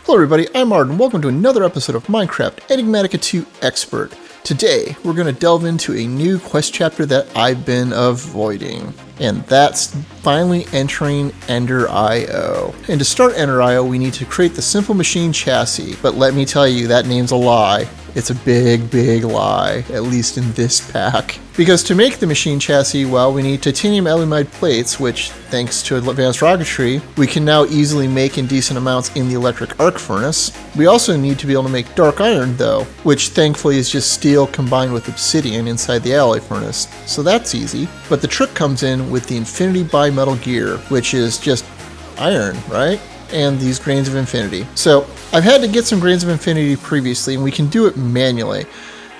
Hello everybody, I'm Arden. Welcome to another episode of Minecraft Enigmatica 2 Expert. Today, we're going to delve into a new quest chapter that I've been avoiding. And that's finally entering Ender IO. And to start Ender IO, we need to create the simple machine chassis. But let me tell you, that name's a lie. It's a big lie, at least in this pack. Because to make the machine chassis, well, we need titanium aluminide plates, which, thanks to advanced rocketry, we can now easily make in decent amounts in the electric arc furnace. We also need to be able to make dark iron, though, which thankfully is just steel combined with obsidian inside the alloy furnace, so that's easy. But the trick comes in with the infinity bimetal gear, which is just iron, right? And these grains of infinity. So I've had to get some grains of infinity previously, and we can do it manually.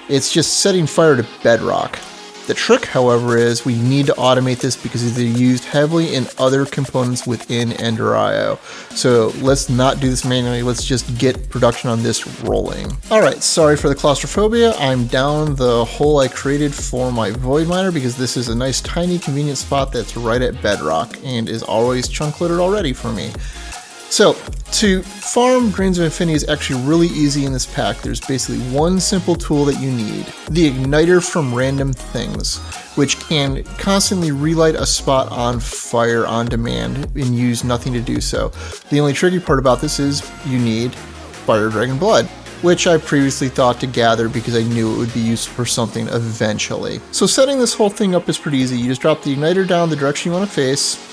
It's just setting fire to bedrock. The trick, however, is we need to automate this because they're used heavily in other components within Ender IO. So let's not do this manually, let's just get production on this rolling. Alright, sorry for the claustrophobia. I'm down the hole I created for my void miner because this is a nice tiny convenient spot that's right at bedrock and is always chunk loaded already for me. So, to farm grains of infinity is actually really easy in this pack. There's basically one simple tool that you need. The igniter from random things, which can constantly relight a spot on fire on demand and use nothing to do so. The only tricky part about this is you need fire dragon blood, which I previously thought to gather because I knew it would be useful for something eventually. So setting this whole thing up is pretty easy. You just drop the igniter down the direction you want to face,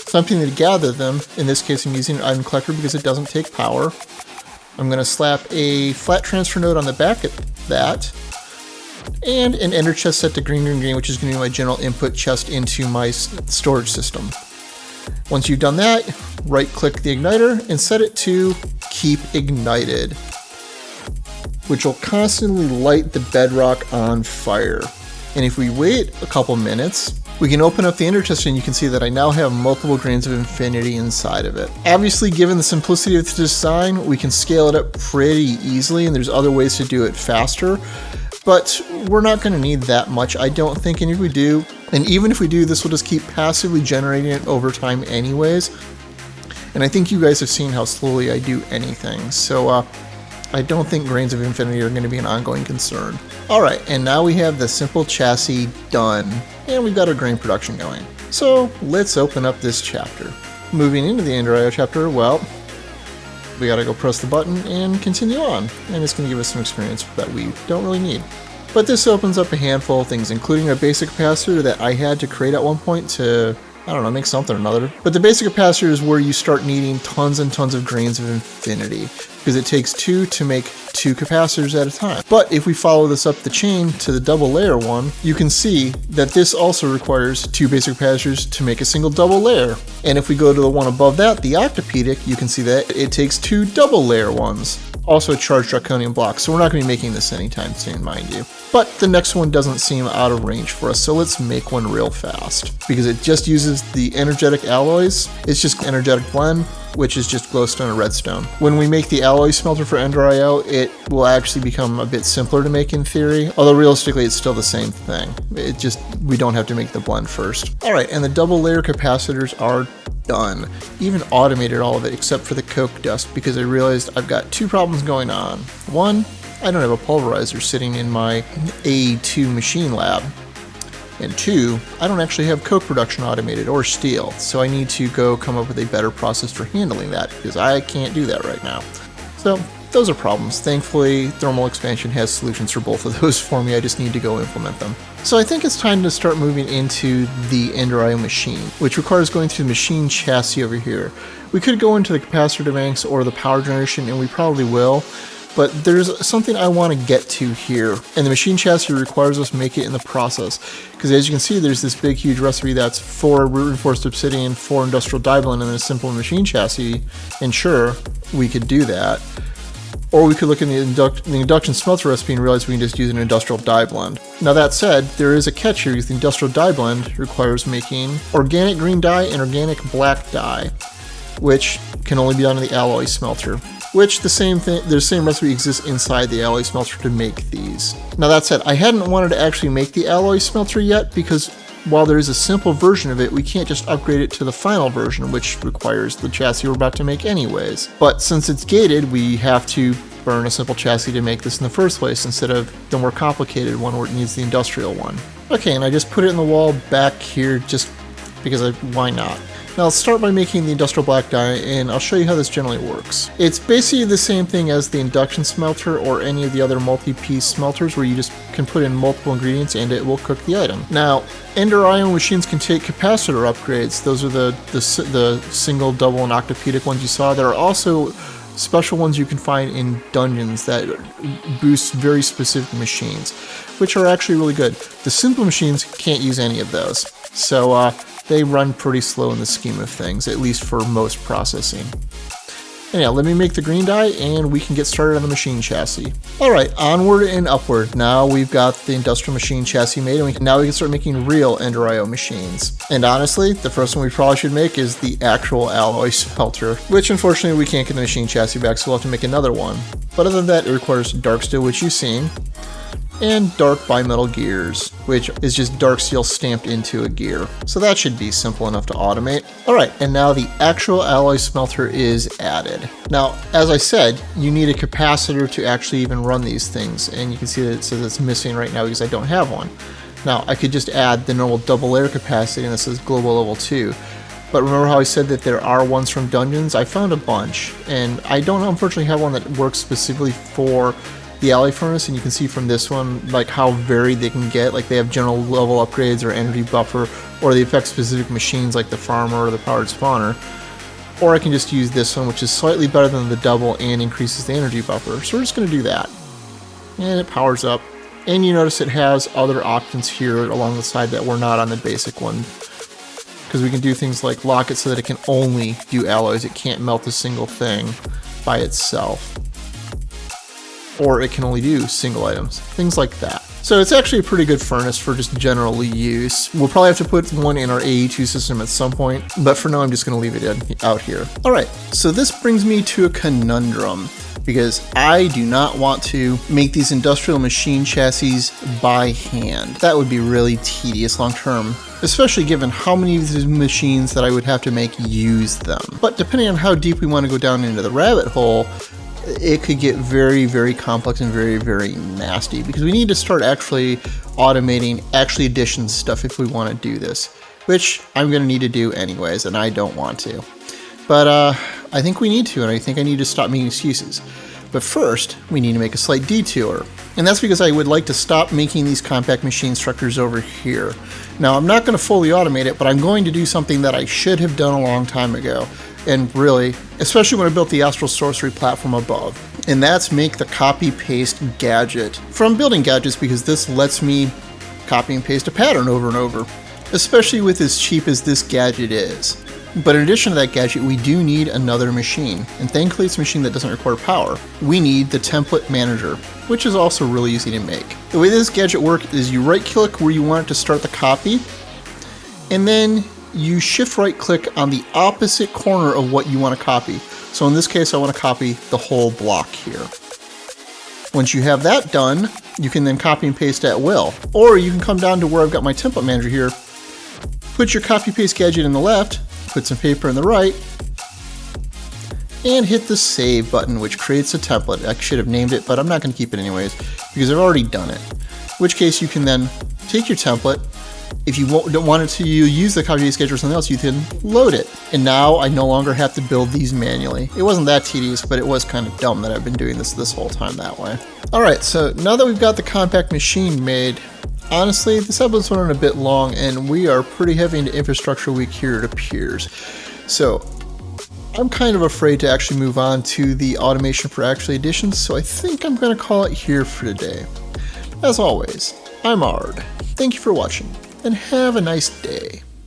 something to gather them. In this case, I'm using an item collector because it doesn't take power. I'm going to slap a flat transfer node on the back of that, and an ender chest set to green, which is going to be my general input chest into my storage system. Once you've done that, right-click the igniter and set it to keep ignited, which will constantly light the bedrock on fire. And if we wait a couple minutes, we can open up the ender chest and you can see that I now have multiple grains of infinity inside of it. Obviously, given the simplicity of the design, we can scale it up pretty easily, and there's other ways to do it faster, but we're not going to need that much, I don't think, and if we do, and even if we do, this will just keep passively generating it over time anyways, and I think you guys have seen how slowly I do anything, so I don't think grains of infinity are going to be an ongoing concern. Alright, and now we have the simple chassis done, and we've got our grain production going. So let's open up this chapter. Moving into the Ender IO chapter, well, we gotta go press the button and continue on, and it's going to give us some experience that we don't really need. But this opens up a handful of things, including a basic capacitor that I had to create at one point to, I don't know, make something or another. But the basic capacitor is where you start needing tons and tons of grains of infinity, because it takes two to make two capacitors at a time. But if we follow this up the chain to the double layer one, you can see that this also requires two basic capacitors to make a single double layer. And if we go to the one above that, the octapedic, you can see that it takes two double layer ones, also charged draconium blocks. So we're not going to be making this anytime soon, mind you. But the next one doesn't seem out of range for us, so let's make one real fast. Because it just uses the energetic alloys. It's just energetic blend, which is just glowstone and redstone. When we make the alloy smelter for Ender IO, it will actually become a bit simpler to make in theory, although realistically it's still the same thing. It just, we don't have to make the blend first. Alright, and the double layer capacitors are done. Even automated all of it except for the coke dust, because I realized I've got two problems going on. One, I don't have a pulverizer sitting in my A2 machine lab. And two, I don't actually have coke production automated or steel, so I need to go come up with a better process for handling that, because I can't do that right now. So those are problems. Thankfully, thermal expansion has solutions for both of those for me. I just need to go implement them. So I think it's time to start moving into the Ender IO machine, which requires going through the machine chassis over here. We could go into the capacitor banks or the power generation, and we probably will. But there's something I want to get to here, and the machine chassis requires us to make it in the process. Because as you can see, there's this big, huge recipe that's 4 root reinforced obsidian, 4 industrial die blend, and then a simple machine chassis. And sure, we could do that. Or we could look in the induction smelter recipe and realize we can just use an industrial die blend. Now that said, there is a catch here, because the industrial die blend requires making organic green dye and organic black dye, which can only be done in the alloy smelter. Which the same recipe exists inside the alloy smelter to make these. Now that said, I hadn't wanted to actually make the alloy smelter yet because while there is a simple version of it, we can't just upgrade it to the final version, which requires the chassis we're about to make anyways. But since it's gated, we have to burn a simple chassis to make this in the first place instead of the more complicated one where it needs the industrial one. Okay, and I just put it in the wall back here just because why not? Now let's start by making the industrial black dye, and I'll show you how this generally works. It's basically the same thing as the induction smelter or any of the other multi-piece smelters where you just can put in multiple ingredients and it will cook the item. Now, Ender Ion machines can take capacitor upgrades. Those are the single, double, and octopedic ones you saw. There are also special ones you can find in dungeons that boost very specific machines, which are actually really good. The simple machines can't use any of those. So, they run pretty slow in the scheme of things, at least for most processing. Anyhow, let me make the green dye and we can get started on the machine chassis. Alright, onward and upward. Now we've got the industrial machine chassis made, and now we can start making real Ender IO machines. And honestly, the first one we probably should make is the actual Alloy Smelter, which unfortunately we can't get the machine chassis back, so we'll have to make another one. But other than that, it requires dark steel, which you've seen, and dark bimetal gears, which is just dark steel stamped into a gear. So that should be simple enough to automate. Alright, and now the actual alloy smelter is added. Now, as I said, you need a capacitor to actually even run these things, and you can see that it says it's missing right now because I don't have one. Now, I could just add the normal double layer capacity, and this is global level 2. But remember how I said that there are ones from dungeons? I found a bunch, and I don't unfortunately have one that works specifically for the alloy furnace, and you can see from this one like how varied they can get. Like they have general level upgrades or energy buffer, or they affect specific machines like the farmer or the powered spawner. Or I can just use this one, which is slightly better than the double and increases the energy buffer. So we're just going to do that. And it powers up. And you notice it has other options here along the side that were not on the basic one. Because we can do things like lock it so that it can only do alloys. It can't melt a single thing by itself. Or it can only do single items, things like that. So it's actually a pretty good furnace for just general use. We'll probably have to put one in our AE2 system at some point, but for now I'm just going to leave it out here. Alright, so this brings me to a conundrum, because I do not want to make these industrial machine chassis by hand. That would be really tedious long term, especially given how many of these machines that I would have to make use them. But depending on how deep we want to go down into the rabbit hole, it could get very, very complex and very, very nasty, because we need to start actually automating addition stuff if we want to do this, which I'm going to need to do anyways, and I don't want to. But I think we need to, and I think I need to stop making excuses. But first, we need to make a slight detour. And that's because I would like to stop making these compact machine structures over here. Now, I'm not going to fully automate it, but I'm going to do something that I should have done a long time ago. And really, especially when I built the Astral Sorcery platform above. And that's make the copy-paste gadget from building gadgets, because this lets me copy and paste a pattern over and over, especially with as cheap as this gadget is. But in addition to that gadget, we do need another machine, and thankfully it's a machine that doesn't require power. We need the template manager, which is also really easy to make. The way this gadget works is you right-click where you want it to start the copy, and then you shift right-click on the opposite corner of what you want to copy. So in this case, I want to copy the whole block here. Once you have that done, you can then copy and paste at will. Or you can come down to where I've got my template manager here, put your copy-paste gadget in the left, put some paper in the right, and hit the save button, which creates a template. I should have named it, but I'm not going to keep it anyways, because I've already done it. In which case you can then take your template. If you don't want it to use the copy paste gadget or something else, you can load it. And now I no longer have to build these manually. It wasn't that tedious, but it was kind of dumb that I've been doing this whole time that way. Alright, so now that we've got the compact machine made, honestly, this episode's running a bit long, and we are pretty heavy into infrastructure week here, it appears. So I'm kind of afraid to actually move on to the automation for additions, so I think I'm going to call it here for today. As always, I'm Ard. Thank you for watching, and have a nice day.